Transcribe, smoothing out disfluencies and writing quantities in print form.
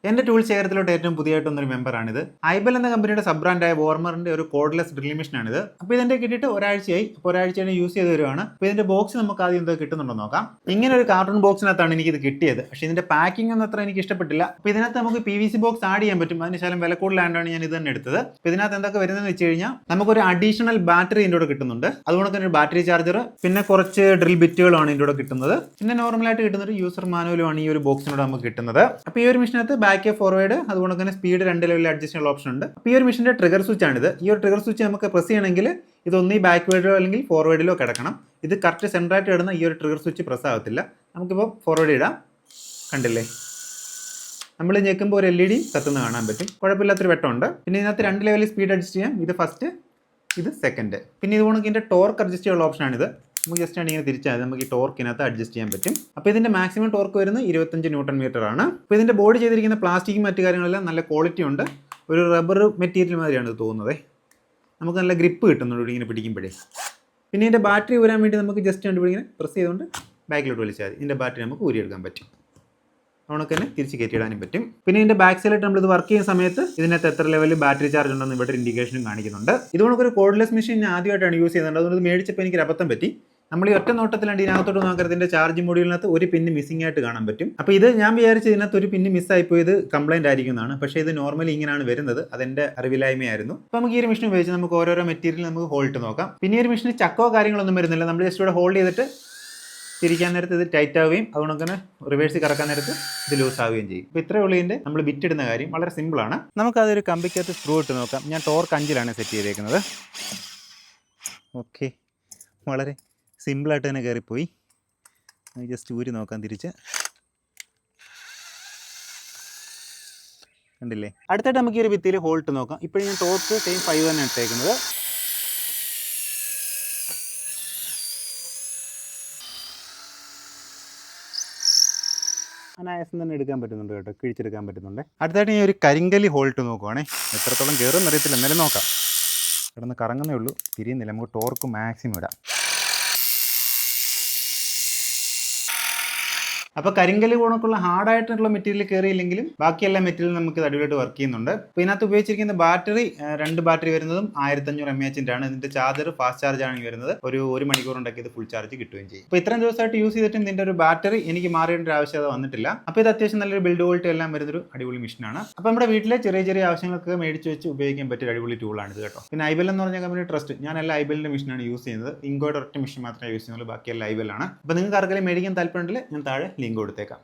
എൻ്റെ ടൂൾ ശേഖരത്തിലോട്ട് ഏറ്റവും പുതിയതായിട്ട് വന്നൊരു മെമ്പറാണിത്. ഐബൽ എന്ന കമ്പനിയുടെ സബ് ബ്രാൻഡായ വോർമറിന്റെ ഒരു കോഡ്ലെസ് ഡ്രിൽ മെഷീനാണിത്. അപ്പോൾ ഇതിന്റെ കിട്ടിയിട്ട് ഒരാഴ്ചയായി. അപ്പോൾ ഒരാഴ്ചയാണ് യൂസ് ചെയ്ത് വരുവാണ്. അപ്പോൾ ഇതിന്റെ ബോക്സ് നമുക്ക് ആദ്യം എന്തോ കിട്ടുന്നുണ്ടോ നോക്കാം. ഇങ്ങനെ ഒരു കാർട്ടൂൺ ബോക്സിനകത്താണ് എനിക്കിത് കിട്ടിയത്. പക്ഷേ ഇതിന്റെ പാക്കിംഗ് ഒന്നും അത്ര എനിക്ക് ഇഷ്ടപ്പെട്ടില്ല. അപ്പോൾ ഇതിനകത്ത് നമുക്ക് PVC ബോക്സ് ആഡ് ചെയ്യാൻ പറ്റും. അതിന് ശേഷം വില കൂടുതലായതുകൊണ്ടാണ് ഞാൻ ഇത് തന്നെ എടുത്തത്. അപ്പോൾ ഇതിനകത്ത് എന്തൊക്കെ വരുന്നതെന്ന് വെച്ച് കഴിഞ്ഞാൽ നമുക്കൊരു അഡീഷണൽ ബാറ്ററി ഇതിൻ്റെ കൂടെ കിട്ടുന്നുണ്ട്. അതുകൊണ്ട് തന്നെ ഒരു ബാറ്ററി ചാർജർ, പിന്നെ കുറച്ച് ഡ്രിൽ ബിറ്റുകളാണ് ഇതിൻ്റെ കൂടെ കിട്ടുന്നത്. പിന്നെ നോർമലായിട്ട് കിട്ടുന്ന ഒരു യൂസർ മാനുവലുമാണ് ഈ ഒരു ബോക്സിനോട് നമുക്ക് കിട്ടുന്നത്. അപ്പോൾ ഈ ഒരു മെഷീനകത്ത് ബാക്ക് ഫോർവേഡ്, അതുകൊണ്ട് തന്നെ സ്പീഡ് 2 ലെവലിൽ അഡ്ജസ്റ്റ് ചെയ്യാനുള്ള ഓപ്ഷൻ ഉണ്ട്. അപ്പോൾ ഈ ഒരു മെഷീൻ്റെ ട്രിഗർ സ്വിച്ച് ആണിത്. ഈ ഒരു ട്രിഗർ സ്വിച്ച് നമുക്ക് പ്രസ് ചെയ്യണമെങ്കിൽ ഇതൊന്നീ ബാക്ക്വേർഡിലോ അല്ലെങ്കിൽ ഫോർവേഡിലോ കിടക്കണം. ഇത് കറക്റ്റ് സെൻറ്ററായിട്ട് ഇടുന്ന ഈ ഒരു ട്രിഗർ സ്വിച്ച് പ്രസ് ആകത്തില്ല. നമുക്കിപ്പോൾ ഫോർവേഡ് ഇടാം. കണ്ടില്ലേ, നമ്മൾ ഞെക്കുമ്പോൾ ഒരു LED കത്തുന്ന കാണാൻ പറ്റും. കുഴപ്പമില്ലാത്തൊരു വെട്ടമുണ്ട്. പിന്നെ ഇതിനകത്ത് 2 ലെവലിൽ സ്പീഡ് അഡ്ജസ്റ്റ് ചെയ്യാം. ഇത് ഫസ്റ്റ്, ഇത് സെക്കൻഡ്. പിന്നെ ഇതുകൊണ്ട് ഇതിൻ്റെ ടോർക്ക് അഡ്ജസ്റ്റ് ചെയ്യാനുള്ള ഓപ്ഷനാണിത്. നമുക്ക് ജസ്റ്റ് ആണ് ഇങ്ങനെ തിരിച്ചാൽ നമുക്ക് ഈ ടോർക്കിനകത്ത് അഡ്ജസ്റ്റ് ചെയ്യാൻ പറ്റും. അപ്പോൾ ഇതിൻ്റെ മാക്സിമം ടോർക്ക് വരുന്നത് 25 ന്യൂട്ടൺ മീറ്റർ ആണ്. അപ്പോൾ ഇതിൻ്റെ ബോഡി ചെയ്തിരിക്കുന്ന പ്ലാസ്റ്റിക്കും മറ്റു കാര്യങ്ങളെല്ലാം നല്ല ക്വാളിറ്റി ഉണ്ട്. ഒരു റബ്ബർ മെറ്റീരിയൽ മാതിരിയാണ് ഇത് തോന്നുന്നത്. നമുക്ക് നല്ല ഗ്രിപ്പ് കിട്ടുന്നുണ്ട് ഇങ്ങനെ പിടിക്കുമ്പോഴേ. പിന്നെ ഇതിൻ്റെ ബാറ്ററി ഊരാൻ വേണ്ടി നമുക്ക് ജസ്റ്റ് കണ്ടുപിടി ഇങ്ങനെ പ്രസ് ചെയ്തുകൊണ്ട് ബാക്കിലോട്ട് വലിച്ചാൽ മതി. ഇതിൻ്റെ ബാറ്ററി നമുക്ക് ഊരിയെടുക്കാൻ പറ്റും. നമുക്ക് തന്നെ തിരിച്ച് കയറ്റിയിടാനും പറ്റും. പിന്നെ ഇതിൻ്റെ ബാക്ക് സൈഡിലായിട്ട് നമ്മളിത് വർക്ക് ചെയ്യുന്ന സമയത്ത് ഇതിനകത്ത് എത്ര ലെവലിൽ ബാറ്ററി ചാർജ് ഉണ്ടെന്ന് ഇവിടെ ഇൻഡിക്കേഷനും കാണിക്കുന്നുണ്ട്. ഇതുകൊണ്ടൊരു കോഡ്ലെസ് മെഷീൻ ഞാൻ ആദ്യമായിട്ടാണ് യൂസ് ചെയ്യുന്നത്. അതുകൊണ്ട് മേടിച്ചപ്പോൾ എനിക്കൊരു അബദ്ധം പറ്റി. നമ്മൾ ഈ ഒറ്റ നോട്ടത്തിലാണ് ഇതിനകത്തോട്ട് നോക്കരുതിൻ്റെ ചാർജ് മൊഡ്യൂളിനകത്ത് ഒരു പിന്ന് മിസ്സിംഗ് ആയിട്ട് കാണാൻ പറ്റും. അപ്പോൾ ഇത് ഞാൻ വിചാരിച്ച് ഇതിനകത്ത് ഒരു പിന്ന് മിസ്സായിപ്പോയത് കംപ്ലൈൻറ്റ് ആയിരിക്കുന്നതാണ്. പക്ഷേ ഇത് നോർമലി ഇങ്ങനെയാണ് വരുന്നത്. അതെൻ്റെ അറിവില്ലായ്മയായിരുന്നു. അപ്പോൾ നമുക്ക് ഈ ഒരു മെഷീൻ ഉപയോഗിച്ച് നമുക്ക് ഓരോരോ മെറ്റീരിയൽ നമുക്ക് ഹോൾഡ് നോക്കാം. പിന്നെ ഈ ഒരു മെഷീന് ചക്കോ കാര്യങ്ങളൊന്നും വരുന്നില്ല. നമ്മൾ ജസ്റ്റ് ഇവിടെ ഹോൾഡ് ചെയ്തിട്ട് തിരിക്കാൻ നേരത്ത് ഇത് ടൈറ്റ് ആവുകയും അതുകൊണ്ട് തന്നെ റിവേഴ്സിൽ കറക്കാൻ നേരത്ത് ഇത് ലൂസ് ആവുകയും ചെയ്യും. അപ്പോൾ ഇത്രയേ ഉള്ളൂ ഇതിൻ്റെ നമ്മൾ ബിറ്റ് ഇടുന്ന കാര്യം. വളരെ സിമ്പിളാണ്. നമുക്കതൊരു കമ്പിക്കകത്ത് സ്ക്രൂ ഇട്ട് നോക്കാം. ഞാൻ ടോർക്ക് 5 സെറ്റ് ചെയ്തേക്കുന്നത്. ഓക്കെ, വളരെ സിമ്പിളായിട്ട് തന്നെ കയറിപ്പോയി. ജസ്റ്റ് ഊരി നോക്കാം തിരിച്ച്. കണ്ടില്ലേ? അടുത്തായിട്ട് നമുക്ക് ഈ ഒരു ഭിത്തിയിൽ ഹോൾട്ട് നോക്കാം. ഇപ്പോഴും ഞാൻ ടോർക്ക് സെയിം 5 തന്നെ ഇട്ടേക്കുന്നത്. അനായാസം തന്നെ എടുക്കാൻ പറ്റുന്നുണ്ട് കേട്ടോ, കിഴിച്ചെടുക്കാൻ പറ്റുന്നുണ്ട്. അടുത്തായിട്ട് ഞാൻ ഒരു കരിങ്കലി ഹോൾട്ട് നോക്കുവാണേ. എത്രത്തോളം കയറുമെന്ന് അറിയത്തില്ല, എന്നാലും നോക്കാം. കിടന്ന് കറങ്ങുന്നേ ഉള്ളൂ, തിരിയുന്നില്ല. നമുക്ക് ടോർക്ക് മാക്സിമം ഇടാം. അപ്പോൾ കരിങ്കല് ഗുണക്കുള്ള ഹാർഡായിട്ടുള്ള മെറ്റീരിയൽ കയറിയില്ലെങ്കിലും ബാക്കി എല്ലാ മെറ്റീരിയലും നമുക്ക് അടിപൊളിയായിട്ട് വർക്ക് ചെയ്യുന്നുണ്ട്. അപ്പോൾ ഇതിനകത്ത് ഉപയോഗിച്ചിരിക്കുന്ന ബാറ്ററി 2 ബാറ്ററി വരുന്നതും 1500 mAh ആണ്. ഇതിൻ്റെ ചാർജർ ഫാസ്റ്റ് ചാർജ് ആണ് വരുന്നത്. ഒരു മണിക്കൂർ ഉണ്ടെങ്കിൽ ഇത് ഫുൾ ചാർജ് കിട്ടുകയും ചെയ്യും. അപ്പോൾ ഇത്രയും ദിവസമായിട്ട് യൂസ് ചെയ്തിട്ടും ഇതിൻ്റെ ഒരു ബാറ്ററി എനിക്ക് മാറേണ്ട ഒരു ആവശ്യകത വന്നിട്ടില്ല. അപ്പോൾ ഇത് അത്യാവശ്യം നല്ലൊരു ബിൽഡ് ക്വാളിറ്റി എല്ലാം വരുന്നൊരു അടിപൊളി മെഷീനാണ്. അപ്പോൾ നമ്മുടെ വീട്ടിലെ ചെറിയ ആവശ്യങ്ങൾക്ക് മേടിച്ച് വെച്ച് ഉപയോഗിക്കാൻ പറ്റിയ അടിപൊളി ടൂളാണിത് കേട്ടോ. പിന്നെ ഐബൽ എന്ന് പറഞ്ഞ കമ്പനി ട്രസ്റ്റ്. ഞാൻ എല്ലാ ഐബലിൻ്റെ മെഷീനാണ് യൂസ് ചെയ്യുന്നത്. ഇങ്കോയുടെ ഒറ്റ മെഷീൻ മാത്രമേ യൂസ് ചെയ്യുന്നുള്ളൂ, ബാക്കിയെല്ലാം ഐബലാണ്. അപ്പോൾ നിങ്ങൾക്ക് ആർക്കെങ്കിലും മേടിക്കാൻ താല്പര്യമുണ്ടെങ്കിൽ ഞാൻ താഴെ ലിങ്ക് കൊടുത്തേക്കാം.